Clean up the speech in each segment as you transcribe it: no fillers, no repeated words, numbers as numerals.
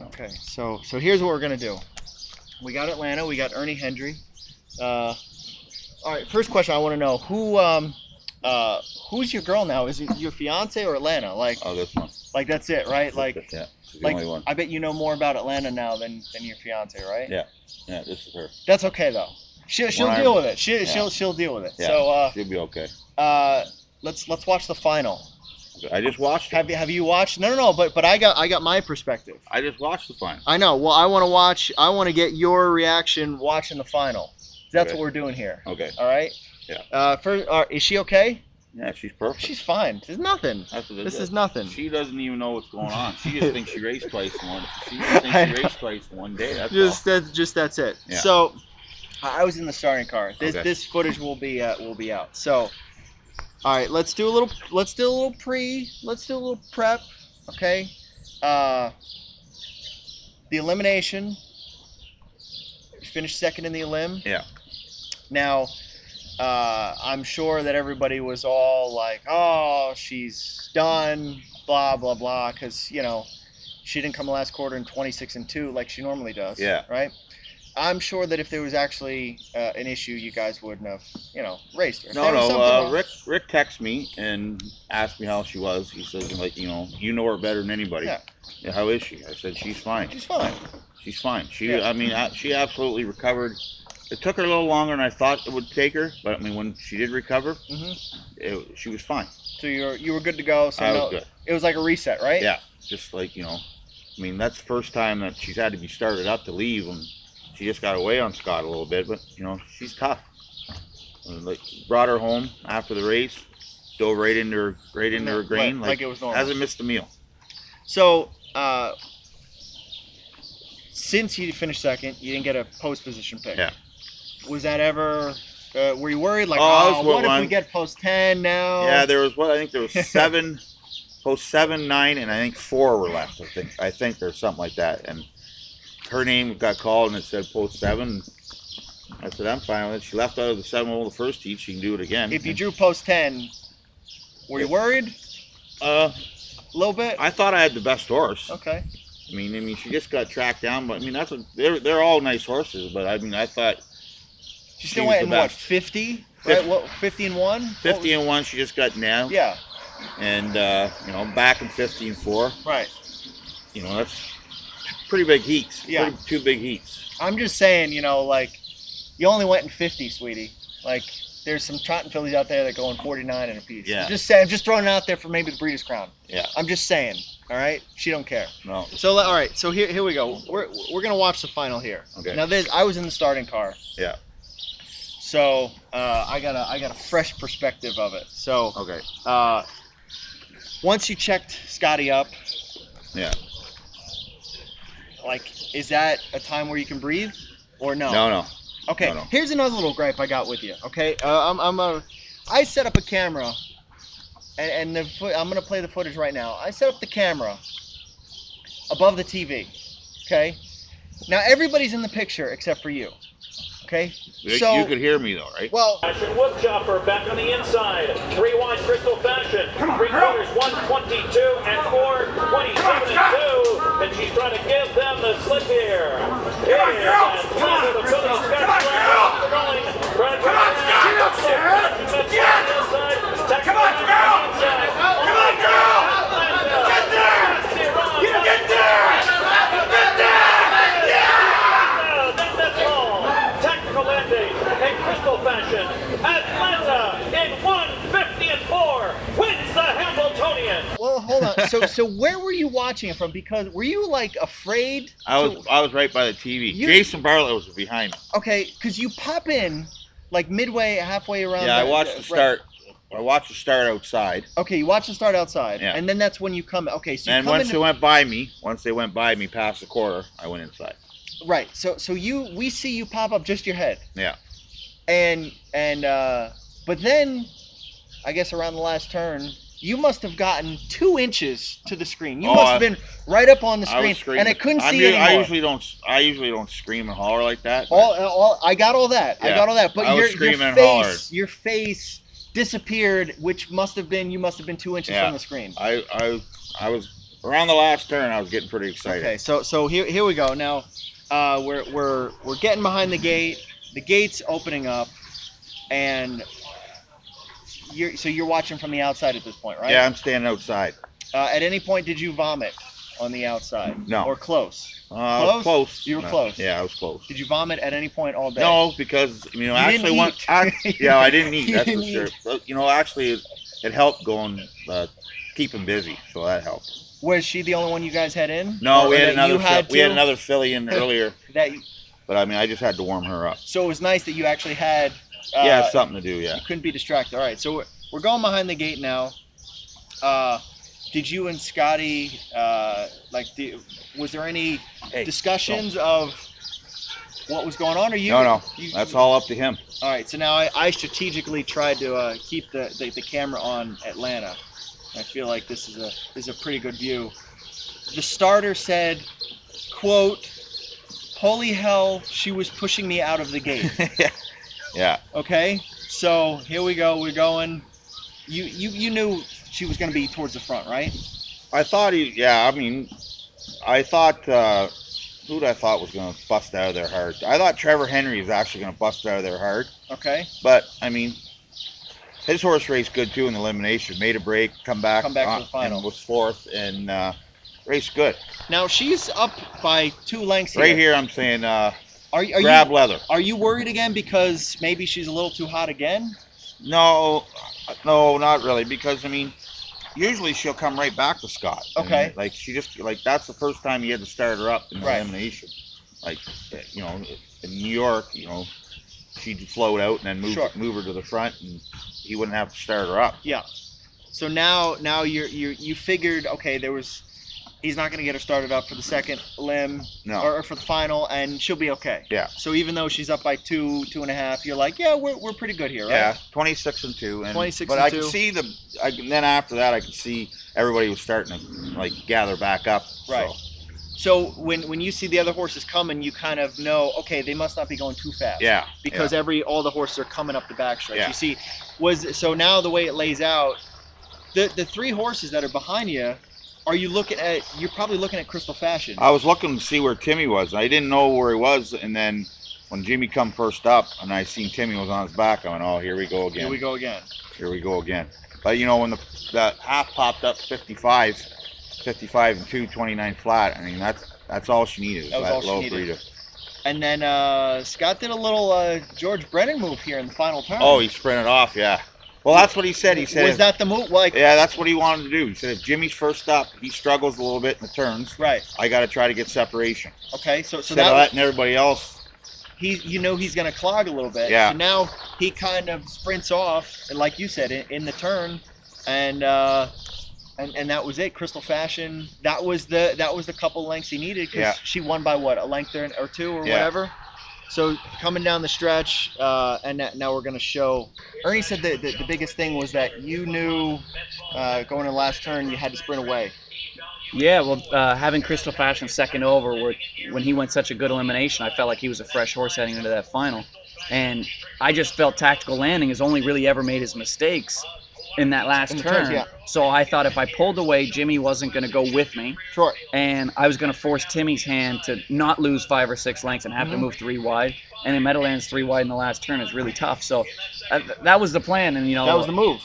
Okay, so here's what we're gonna do. We got Atlanta. We got Ernie Hendry. All right. First question, I want to know who's your girl now? Is it your fiance or Atlanta? Like, Oh, this one. like that's it, right? Like, Yeah, she's the like only one. I bet you know more about Atlanta now than your fiance, right? Yeah, yeah, this is her. That's okay though. She'll deal with it. She'll deal with it. Yeah, So she'll be okay. let's watch the final. I just watched it. Have you watched? No. But I got my perspective. I just watched the final. I know. Well, I want to get your reaction watching the final. That's what we're doing here. Okay. All right. Yeah. First, is she okay? Yeah, she's perfect. She's fine. There's nothing. This is nothing. She doesn't even know what's going on. She just thinks she raced twice in one. She just thinks she raced twice in one day. That's it. Yeah. So, I was in the starting car. This footage will be out. So, all right, let's do a little prep. Okay. The elimination. Finished second in the elim. Yeah. Now, I'm sure that everybody was all like, "Oh, she's done," blah blah blah, because she didn't come last quarter in 26-2 like she normally does. Yeah. Right. I'm sure that if there was actually an issue, you guys wouldn't have, raced her. No. Rick texted me and asked me how she was. He says, like, you know her better than anybody. Yeah. How is she? I said, she's fine. She's fine. She's fine. She absolutely recovered. It took her a little longer than I thought it would take her, but I mean, when she did recover, she was fine. So you were good to go. So I was good. It was like a reset, right? Yeah. Just like, that's the first time that she's had to be started up to leave, and she just got away on Scott a little bit, but she's tough. Like, brought her home after the race, dove right into her grain, like it was normal. Hasn't missed a meal. So, since you finished second, you didn't get a post position pick. Yeah. Was that ever? Were you worried? Like, what if we get post 10 now? Yeah, there was I think there was 7, post 7, 9, and I think 4 were left. I think there's something like that, and her name got called and it said post 7. I said, I'm fine with it. She left out of the 7 hole the first heat. She can do it again. If you drew post 10, were you worried? A little bit. I thought I had the best horse. Okay. I mean, she just got tracked down, but I mean, they're all nice horses. But I mean, I thought she still went in what, 50? Right? What, 50 and 1? 50 and 1. She just got nailed. Yeah. And back in 50 and 4. Right. That's pretty big heats. Yeah. Two big heats. I'm just saying, like, you only went in 50, sweetie. Like, there's some trotting fillies out there that go in 49 in a piece. Yeah. I'm just saying, I'm just throwing it out there for maybe the Breeders' Crown. Yeah. I'm just saying. All right. She don't care. No. So all right. So here we go. We're gonna watch the final here. Okay. Now I was in the starting car. Yeah. So I got a fresh perspective of it. So okay. Once you checked Scotty up. Yeah. Like, is that a time where you can breathe, or no? No. Okay. No. Here's another little gripe I got with you. Okay. I set up a camera, and I'm gonna play the footage right now. I set up the camera above the TV. Okay. Now everybody's in the picture except for you. Okay. So you could hear me though, right? Well. Fashion wood chopper back on the inside. 3 wide crystal fashion. 3 quarters 122 and 4 27 and 2. And she's trying to give them the slip here. Come on, girl! Come on! Come on, girl! Come on, girl! Come on, girl! Get there! You get there! Get there! Yeah! That's all. Tactical landing in crystal fashion. Atlanta in 150 and 4 wins the Hambletonian. Well, hold on. So where were you watching it from? Because were you like afraid? I was right by the TV. Jason Bartlett was behind me. Okay, because you pop in like midway, halfway around. Yeah, I watched the start. I watched the start outside. Okay, you watched the start outside. Yeah. And then that's when you come. Okay, so you and come once they went by me past the quarter, I went inside. Right. So we see you pop up just your head. Yeah. And but then I guess around the last turn, you must have gotten 2 inches to the screen. You Oh, must have been right up on the I screen, was screaming. and I couldn't see I anymore. usually don't scream and holler like that. But I got all that. I Yeah, got all that. But I was your screaming and hollering. your face disappeared, which must have been you must have been 2 inches Yeah. from the screen. I was around the last turn. I was getting pretty excited. Okay, so here we go. Now, we're getting behind the gate. The gate's opening up, and you're watching from the outside at this point, right? Yeah, I'm standing outside. At any point, did you vomit on the outside? No. Or close? I was close. You were close. Yeah, I was close. Did you vomit at any point all day? No, because You actually, didn't eat. yeah, I didn't eat. You That's didn't for sure. eat. But, actually, it helped going, keeping busy, so that helped. Was she the only one you guys had in? No, Or we had that another. you had We had to? another filly in earlier, That but I just had to warm her up. so it was nice that you actually had. Yeah, something to do. Yeah. You couldn't be distracted. All right, so we're going behind the gate now. Did you and Scotty was there any discussions of what was going on? Or you? No. That's all up to him. All right, so now I strategically tried to keep the camera on Atlanta. I feel like this is a pretty good view. The starter said, quote, "Holy hell, she was pushing me out of the gate." Yeah. Okay, so here we go. We're going. You knew she was going to be towards the front, right? I thought I thought who I thought was going to bust out of there hard. I thought Trevor Henry was actually going to bust out of there hard. Okay. But his horse raced good too in the elimination. Made a break, come back for the final. and was fourth and raced good. Now she's up by 2 lengths here. Right here, I'm saying Are grab leather. Are you worried again because maybe she's a little too hot again? No, not really. Because usually she'll come right back to Scott. Okay. She just that's the first time he had to start her up in the elimination. In New York, she'd float out and then move her to the front, and he wouldn't have to start her up. Yeah. So now you figured, okay, he's not going to get her started up for the second limb or for the final, and she'll be okay. Yeah. So even though she's up by 2.5, you're like, yeah, we're pretty good here, right? Yeah, 26-2. 26-2. But I could see then after that, I could see everybody was starting to gather back up. Right. So when you see the other horses coming, you kind of know, okay, they must not be going too fast. Yeah. Because all the horses are coming up the backstretch. Yeah. You see, so now the way it lays out, the 3 horses that are behind you, you're probably looking at Crystal Fashion. I was looking to see where Timmy was. I didn't know where he was, and then when Jimmy come first up and I seen Timmy was on his back, I went, oh, here we go again. Here we go again. Here we go again. But when the half popped up 55 and 2, 29 flat, that's all she needed. That was all she needed. And then Scott did a little George Brennan move here in the final turn. Oh, he sprinted off, yeah. Well, that's what he said. He said, was that the move? Yeah, that's what he wanted to do. He said, if Jimmy's first up, he struggles a little bit in the turns. Right. I got to try to get separation. Okay, so instead of letting everybody else. He's going to clog a little bit. Yeah. So now he kind of sprints off, and like you said, in the turn, and that was it. Crystal Fashion. That was the couple lengths he needed because she won by what, a length or 2 or whatever. So coming down the stretch, and now we're going to show. Ernie said that the biggest thing was that you knew going in the last turn you had to sprint away. Yeah, well, having Crystal Fashion second over, when he went such a good elimination, I felt like he was a fresh horse heading into that final. And I just felt Tactical Landing has only really ever made his mistakes in that last turn. So I thought if I pulled away, Jimmy wasn't going to go with me. Sure. And I was going to force Timmy's hand to not lose 5 or 6 lengths and have to move 3 wide. And in Meadowlands, 3 wide in the last turn is really tough. So that was the plan. And that was the move.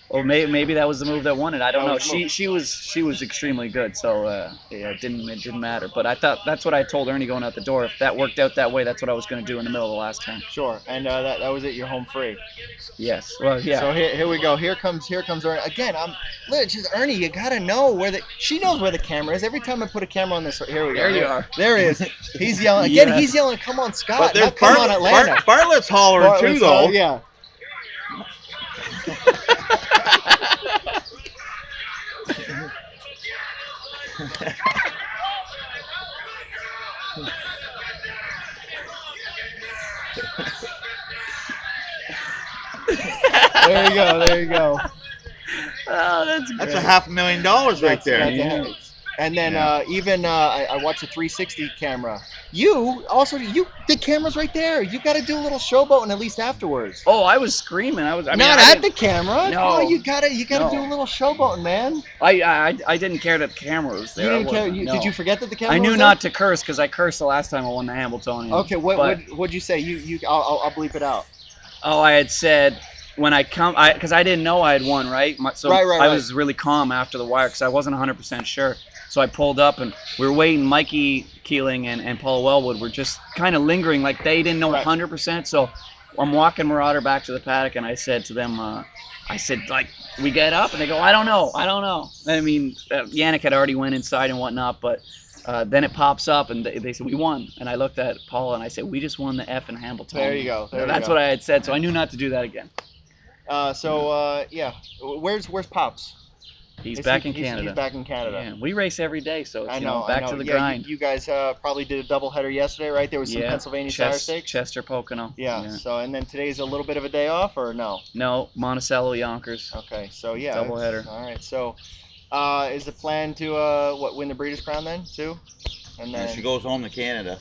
Or maybe that was the move that won it. I don't know. She was extremely good, so it didn't matter. But I thought that's what I told Ernie going out the door. If that worked out that way, that's what I was going to do in the middle of the last turn. Sure, and that was it. You're home free. Yes. Well, yeah. So here we go. Here comes Ernie again. Just Ernie. You gotta know she knows where the camera is. Every time I put a camera on this, here we go. There you are. There he is. He's yelling again. He's yelling, "Come on, Scott! But come on, Atlanta!" Bartlett's hollering too, though. Yeah. There you go. Oh, that's great. That's a $500,000 right there. That's and then Yeah. even I watched a 360 camera. You the camera's right there. You got to do a little showboating at least afterwards. Oh, I was screaming. I mean, Not I at didn't, the camera. No. Oh, you gotta No. do a little showboating, man. I didn't care that the camera was there. You didn't I care. wasn't, no. Did you forget that the camera? I knew was not to curse because I cursed the last time I won the Hambletonian. Okay, but- what'd you say? I'll bleep it out. Oh, I had said when I come, because I didn't know I had won, right? So Right. I was really calm after the wire because I wasn't 100% sure. So I pulled up and we were waiting. Mikey Keeling and Paul Wellwood were just kind of lingering, like they didn't know 100%. So I'm walking Marauder back to the paddock and I said to them, like, we get up? And they go, I don't know. I mean, Yannick had already went inside and whatnot, but then it pops up and they said, we won. And I looked at Paul and I said, we just won the F in Hambletonian. There you go. That's what I had said, so I knew not to do that again. Yeah. Where's Pops? He's back in Canada. He's back in Canada. Yeah, we race every day, so it's, I know. back to the yeah, grind. You guys probably did a doubleheader yesterday, right? There was some Pennsylvania Sire Stakes. Chester, Pocono. Yeah. So and then today's a little bit of a day off, or no? No, Monticello, Yonkers. Okay. So yeah. Doubleheader. All right. So, is the plan to win the Breeders' Crown then too? And then She goes home to Canada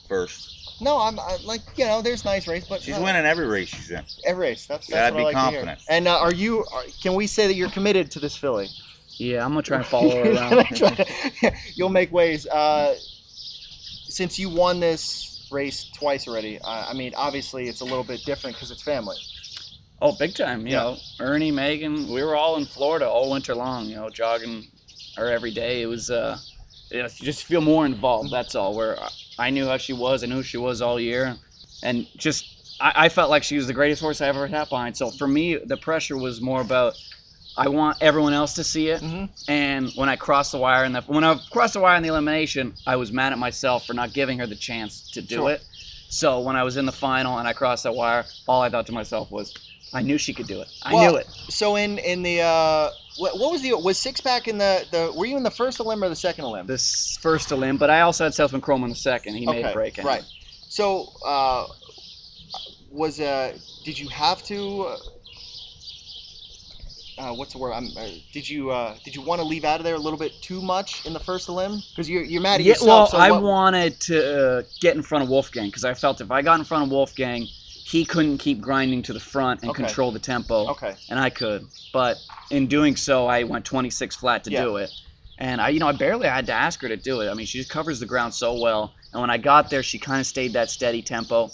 first. No, I'm like there's nice race, but She's winning every race she's in. every race. That's Gotta what I be like confident. to hear. And can we say that you're committed to this filly? Yeah, I'm gonna try and follow her around. You'll make ways. Since you won this race twice already, I mean, obviously it's a little bit different because it's family. Oh, big time. You know, Ernie, Megan, we were all in Florida all winter long. Jogging her every day. It was you just feel more involved. That's all. Where I knew how she was, I knew who she was all year, and just I felt like she was the greatest horse I ever had behind. So for me, the pressure was more about I want everyone else to see it. Mm-hmm. And when I crossed the wire in the elimination, I was mad at myself for not giving her the chance to do it. So when I was in the final and I crossed that wire, all I thought to myself was, I knew she could do it. I knew it. So in the what was Six Pack in the were you in the first elim or the second elim? This first elim, but I also had Southman Chrome in the second. He made a break. Right. So did you have to? What's the word? Did you want to leave out of there a little bit too much in the first elim? Because you're mad at yourself. Well, so I wanted to get in front of Wolfgang because I felt if I got in front of Wolfgang, he couldn't keep grinding to the front and control the tempo. Okay. And I could, but in doing so, I went 26 flat to do it. And I barely had to ask her to do it. I mean, she just covers the ground so well. And when I got there, she kind of stayed that steady tempo.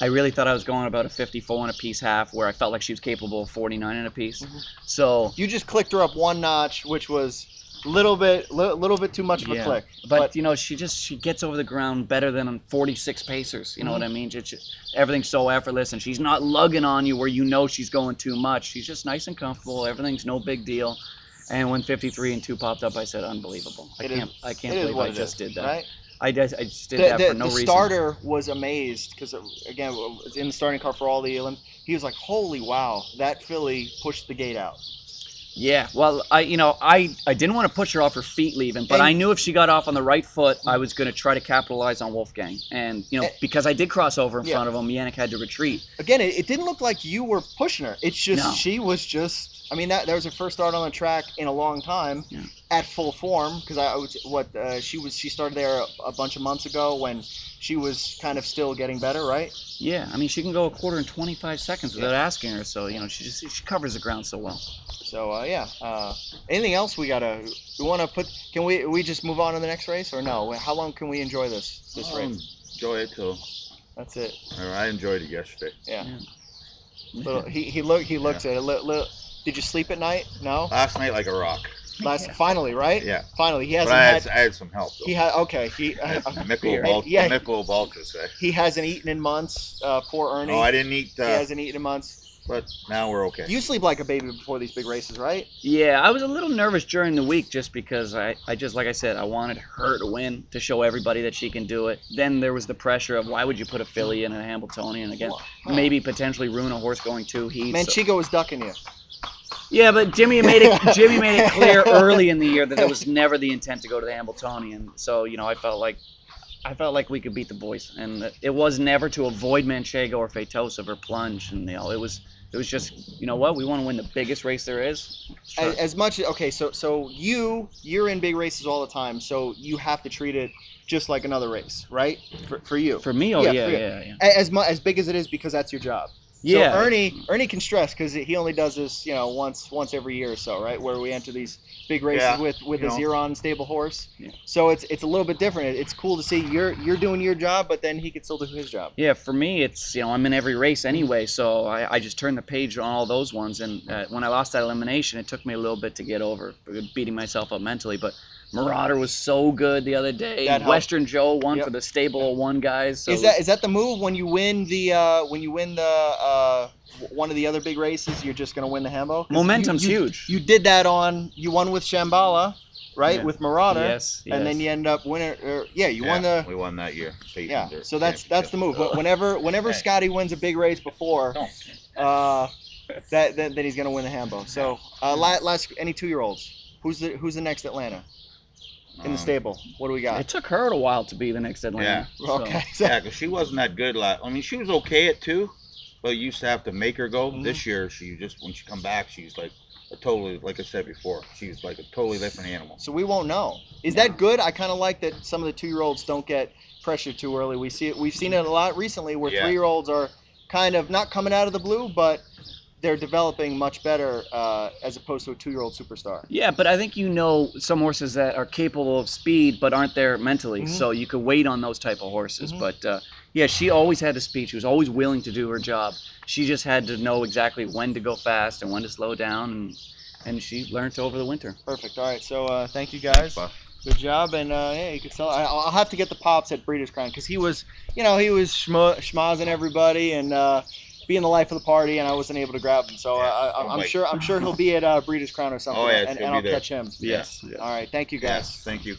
I really thought I was going about a 54 and a piece half, where I felt like she was capable of 49 and a piece. Mm-hmm. So you just clicked her up one notch, which was a little bit too much of a click. But she gets over the ground better than 46 pacers. You know what I mean? Everything's so effortless, and she's not lugging on you where she's going too much. She's just nice and comfortable. Everything's no big deal. And when 53 and 2 popped up, I said, unbelievable. I can't believe I just did that. Right? I just did that for no reason. The starter was amazed because, again, in the starting car for all the Olympics, he was like, holy wow, that filly pushed the gate out. Yeah, well, I didn't want to push her off her feet leaving, but I knew if she got off on the right foot, I was going to try to capitalize on Wolfgang. And, because I did cross over in front of him, Yannick had to retreat. Again, it didn't look like you were pushing her. It's just, she was just, I mean, that was her first start on the track in a long time at full form. Because she started there a bunch of months ago when she was kind of still getting better, right? Yeah, I mean, she can go a quarter in 25 seconds without asking her. So, she covers the ground so well. So anything else we want to put? Can we just move on to the next race, or no? How long can we enjoy this race? Enjoy it too. That's it. I enjoyed it yesterday. Yeah. He looks at it. Did you sleep at night? No. Last night like a rock. Finally, right? Yeah. Finally, he hasn't. I had some help though. He had Michelob Ultra. He hasn't eaten in months. Poor Ernie. No, I didn't eat. He hasn't eaten in months. But now we're okay. You sleep like a baby before these big races, right? Yeah, I was a little nervous during the week just because I just, like I said, I wanted her to win, to show everybody that she can do it. Then there was the pressure of why would you put a filly in a Hambletonian again? Maybe potentially ruin a horse going 2 heats. Manchego was ducking you. Yeah, but Jimmy made it clear early in the year that it was never the intent to go to the Hambletonian. So, I felt like we could beat the boys, and it was never to avoid Manchego or Fatosa or Plunge, and it was It was just, you know what, we want to win the biggest race there is. Sure. As much okay, so you're in big races all the time, so you have to treat it just like another race, right? For you. For me, oh Yeah, for you. yeah. As big as it is because that's your job. Yeah. So Ernie can stress because he only does this, once every year or so, right? Where we enter these big races Yeah, with a Zeron stable horse. Yeah. So it's a little bit different. It's cool to see you're doing your job, but then he can still do his job. Yeah, for me, it's, I'm in every race anyway, so I just turned the page on all those ones. And when I lost that elimination, it took me a little bit to get over beating myself up mentally. But Marauder was so good the other day. That helped. Western Joe won Yep. for the stable of one guys. So Is that the move when you win the one of the other big races? You're just gonna win the Hambo. Momentum's huge. You did that you won with Shambhala, right? Yeah. with Marauder. Yes. And then you end up winning. You won the. We won that year. Yeah, so that's the move. Whenever Scotty wins a big race before, then he's gonna win the Hambo. So last any 2-year-olds, who's the next Atlanta in the stable? What do we got? It took her a while to be the next Atlanta. Yeah. So. Okay. Yeah, because she wasn't that good I mean, she was okay at 2, but you used to have to make her go. Mhm. This year, when she come back, she's like a totally, like I said before, she's like a totally different animal. So we won't know. Is that good? I kind of like that some of the 2-year-olds don't get pressured too early. We've seen it a lot recently where 3-year-olds are kind of not coming out of the blue, but they're developing much better as opposed to a 2-year-old superstar. Yeah, but I think some horses that are capable of speed but aren't there mentally, so you could wait on those type of horses. But yeah, she always had the speed. She was always willing to do her job. She just had to know exactly when to go fast and when to slow down, and she learned over the winter. Perfect. All right, so thank you guys. Good job, and yeah, you can sell. I'll have to get the pops at Breeders' Crown because he was schmozzing everybody and being the life of the party, and I wasn't able to grab him. So I'm sure he'll be at Breeders' Crown or something, and I'll catch him. Yes. All right, thank you guys. Yes, thank you.